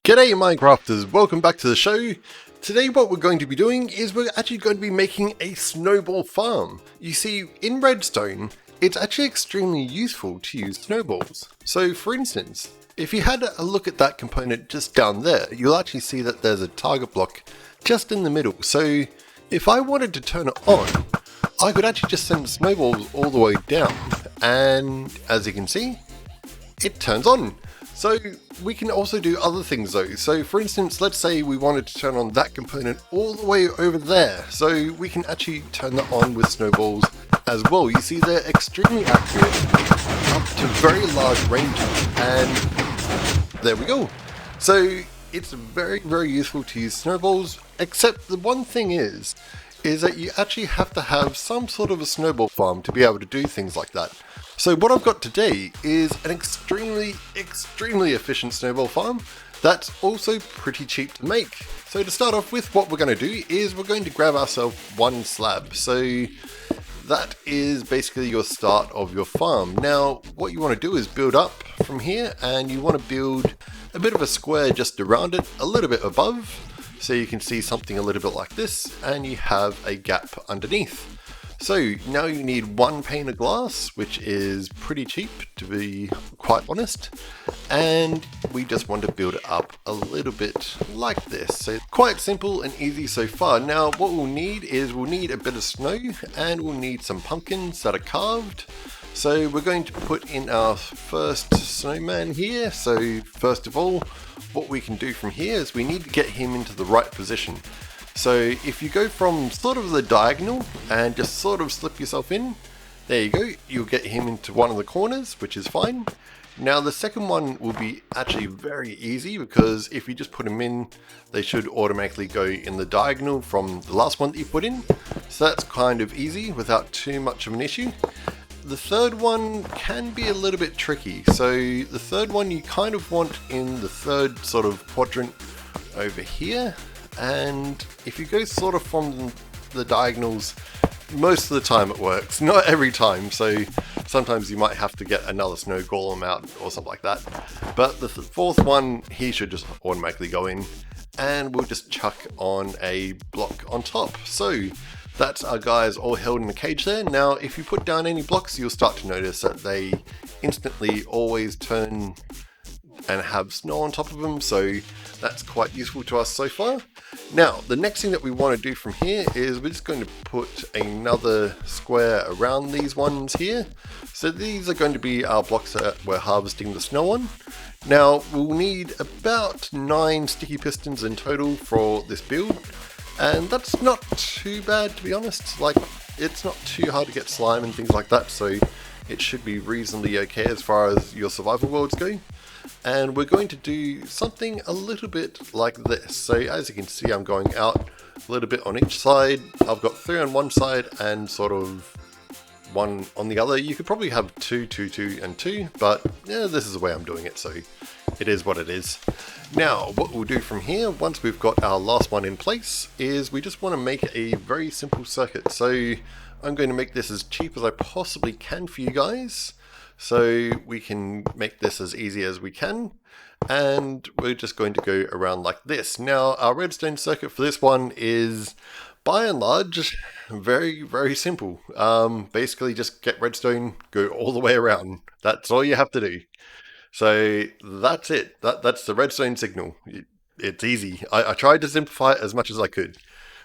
G'day Minecrafters, welcome back to the show. Today what we're going to be doing is we're actually going to be making a snowball farm. You see, in redstone, it's actually extremely useful to use snowballs. So for instance, if you had a look at that component just down there, you'll actually see that there's a target block just in the middle. So if I wanted to turn it on, I could actually just send snowballs all the way down, and as you can see, it turns on. So we can also do other things though. So for instance, let's say we wanted to turn on that component all the way over there. So we can actually turn that on with snowballs as well. You see, they're extremely accurate up to very large ranges, and there we go. So it's very, very useful to use snowballs, except the one thing is that you actually have to have some sort of a snowball farm to be able to do things like that. So what I've got today is an extremely efficient snowball farm that's also pretty cheap to make. So to start off with, what we're going to do is we're going to grab ourselves one slab. So that is basically your start of your farm. Now what you want to do is build up from here, and you want to build a bit of a square just around it, a little bit above, so you can see something a little bit like this, and you have a gap underneath. So now you need one pane of glass, which is pretty cheap to be quite honest, and we just want to build it up a little bit like this. So quite simple and easy so far. Now what we'll need is we'll need a bit of snow, and we'll need some pumpkins that are carved. So we're going to put in our first snowman here. So first of all, what we can do from here is we need to get him into the right position. So if you go from sort of the diagonal and just sort of slip yourself in, there you go, you'll get him into one of the corners, which is fine. Now the second one will be actually very easy, because if you just put them in, they should automatically go in the diagonal from the last one that you put in. So that's kind of easy without too much of an issue. The third one can be a little bit tricky. So the third one you kind of want in the third sort of quadrant over here. And if you go sort of from the diagonals, most of the time it works. Not every time, so sometimes you might have to get another Snow Golem out or something like that. But the fourth one, he should just automatically go in, and we'll just chuck on a block on top. So that's our guys all held in a cage there. Now if you put down any blocks, you'll start to notice that they instantly always turn and have snow on top of them, so that's quite useful to us so far. Now the next thing that we want to do from here is we're just going to put another square around these ones here. So these are going to be our blocks that we're harvesting the snow on. Now we'll need about 9 sticky pistons in total for this build, and that's not too bad, to be honest. Like, it's not too hard to get slime and things like that, so it should be reasonably okay as far as your survival worlds go. And we're going to do something a little bit like this. So as you can see, I'm going out a little bit on each side. I've got 3 on one side and sort of 1 on the other. You could probably have 2, 2, 2, and 2, but yeah, this is the way I'm doing it, so it is what it is. Now what we'll do from here, once we've got our last one in place, is we just want to make a very simple circuit. So I'm going to make this as cheap as I possibly can for you guys, so we can make this as easy as we can, and we're just going to go around like this. Now our redstone circuit for this one is by and large very, very simple. Basically just get redstone, go all the way around. That's all you have to do. So that's it. That's the redstone signal. It's easy. I tried to simplify it as much as I could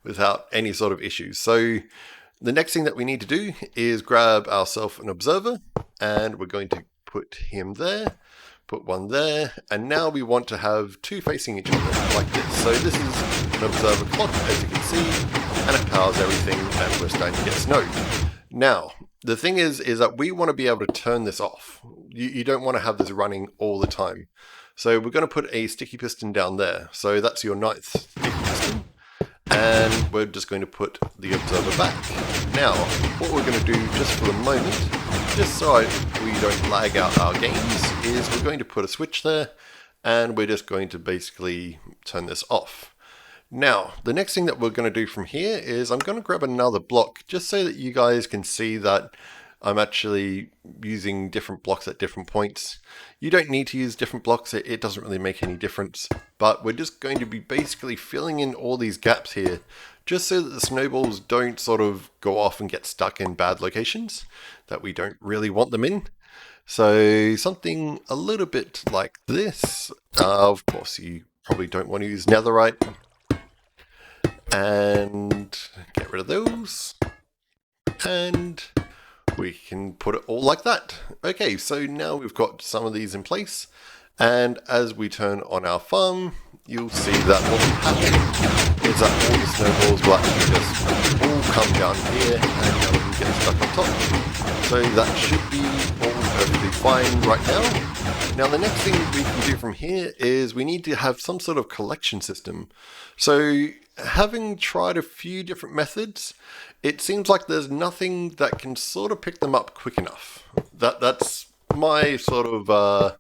without any sort of issues. So the next thing that we need to do is grab ourselves an observer, and we're going to put him there, put one there, and now we want to have 2 facing each other like this. So this is an observer clock, as you can see, and it powers everything, and we're starting to get snow. Now the thing is that we want to be able to turn this off. You don't want to have this running all the time. So we're going to put a sticky piston down there. So that's your 9th sticky piston. And we're just going to put the observer back. Now, what we're going to do just for the moment, just so we don't lag out our games, is we're going to put a switch there, and we're just going to basically turn this off. Now, the next thing that we're going to do from here is I'm going to grab another block, just so that you guys can see that I'm actually using different blocks at different points. You don't need to use different blocks, it doesn't really make any difference. But we're just going to be basically filling in all these gaps here, just so that the snowballs don't sort of go off and get stuck in bad locations that we don't really want them in. So something a little bit like this. Of course, you probably don't want to use netherite. And get rid of those. And we can put it all like that. Okay, so now we've got some of these in place. And as we turn on our farm, you'll see that what will happen is that all the snowballs will actually just all come down here and now we can get stuck on top. So that should be all perfectly fine right now. Now the next thing we can do from here is we need to have some sort of collection system. So having tried a few different methods, it seems like there's nothing that can sort of pick them up quick enough. That's my sort of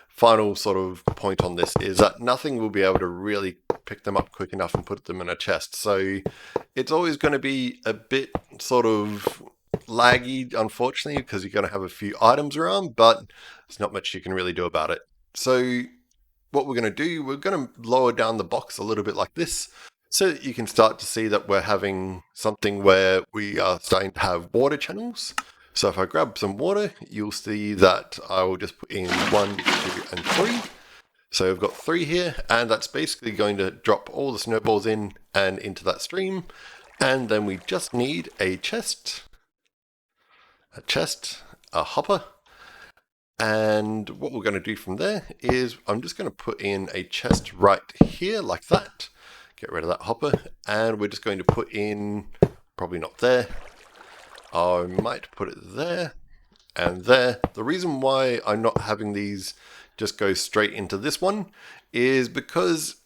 final sort of point on this, is that nothing will be able to really pick them up quick enough and put them in a chest. So it's always going to be a bit sort of laggy, unfortunately, because you're going to have a few items around, but there's not much you can really do about it. So what we're going to do, we're going to lower down the box a little bit like this, so that you can start to see that we're having something where we are starting to have water channels. So if I grab some water, you'll see that I will just put in 1, 2, and 3. So we've got 3 here, and that's basically going to drop all the snowballs in and into that stream. And then we just need a chest, a hopper. And what we're going to do from there is I'm just going to put in a chest right here like that. Get rid of that hopper, and we're just going to put in, probably not there, I might put it there and there. The reason why I'm not having these just go straight into this one is because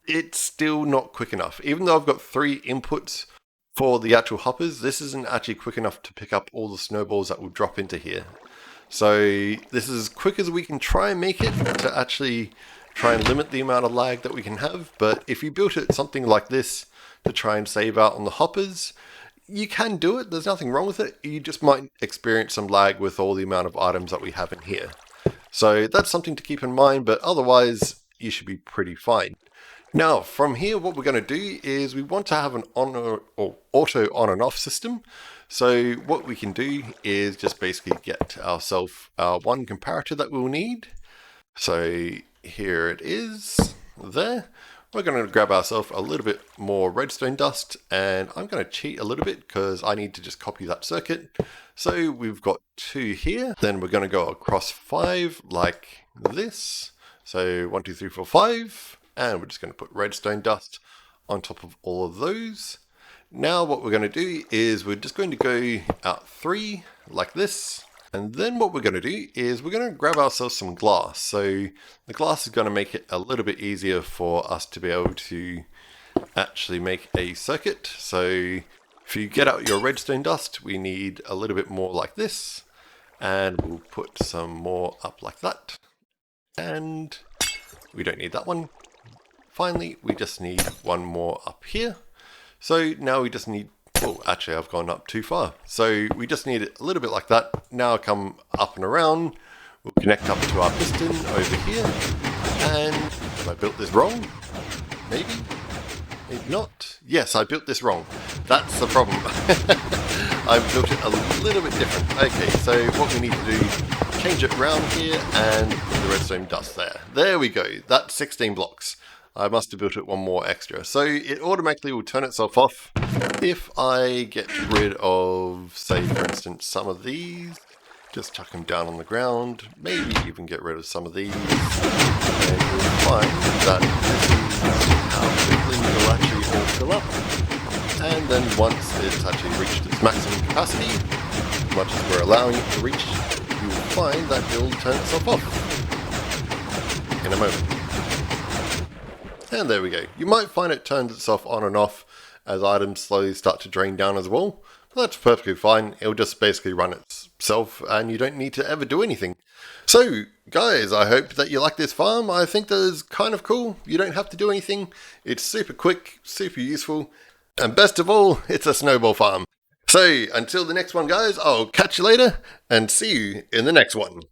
it's still not quick enough. Even though I've got 3 inputs for the actual hoppers, this isn't actually quick enough to pick up all the snowballs that will drop into here. So this is as quick as we can try and make it to actually try and limit the amount of lag that we can have. But if you built it something like this to try and save out on the hoppers, you can do it. There's nothing wrong with it. You just might experience some lag with all the amount of items that we have in here. So that's something to keep in mind, but otherwise you should be pretty fine. Now from here, what we're going to do is we want to have an on or auto on and off system. So what we can do is just basically get ourselves our one comparator that we'll need. So here it is, there. We're going to grab ourselves a little bit more redstone dust, and I'm going to cheat a little bit because I need to just copy that circuit. So we've got 2 here, then we're going to go across 5 like this. So 1, 2, 3, 4, 5, and we're just going to put redstone dust on top of all of those. Now what we're going to do is we're just going to go out 3 like this. And then what we're going to do is we're going to grab ourselves some glass. So the glass is going to make it a little bit easier for us to be able to actually make a circuit. So if you get out your redstone dust, we need a little bit more like this. And we'll put some more up like that. And we don't need that one. Finally, we just need one more up here. So now we just need, oh, actually I've gone up too far. So we just need it a little bit like that. Now come up and around. We'll connect up to our piston over here. And have I built this wrong? Maybe? Maybe not. Yes, I built this wrong. That's the problem. I've built it a little bit different. Okay, so what we need to do, change it around here and put the redstone dust there. There we go. That's 16 blocks. I must have built it one more extra. So it automatically will turn itself off if I get rid of, say for instance, some of these. Just chuck them down on the ground. Maybe even get rid of some of these. And you'll find that this is how quickly it will actually all fill up. And then once it's actually reached its maximum capacity, as much as we're allowing it to reach, you will find that it will turn itself off in a moment. And there we go. You might find it turns itself on and off as items slowly start to drain down as well. But that's perfectly fine. It'll just basically run itself and you don't need to ever do anything. So guys, I hope that you like this farm. I think that is kind of cool. You don't have to do anything. It's super quick, super useful. And best of all, it's a snowball farm. So until the next one, guys, I'll catch you later and see you in the next one.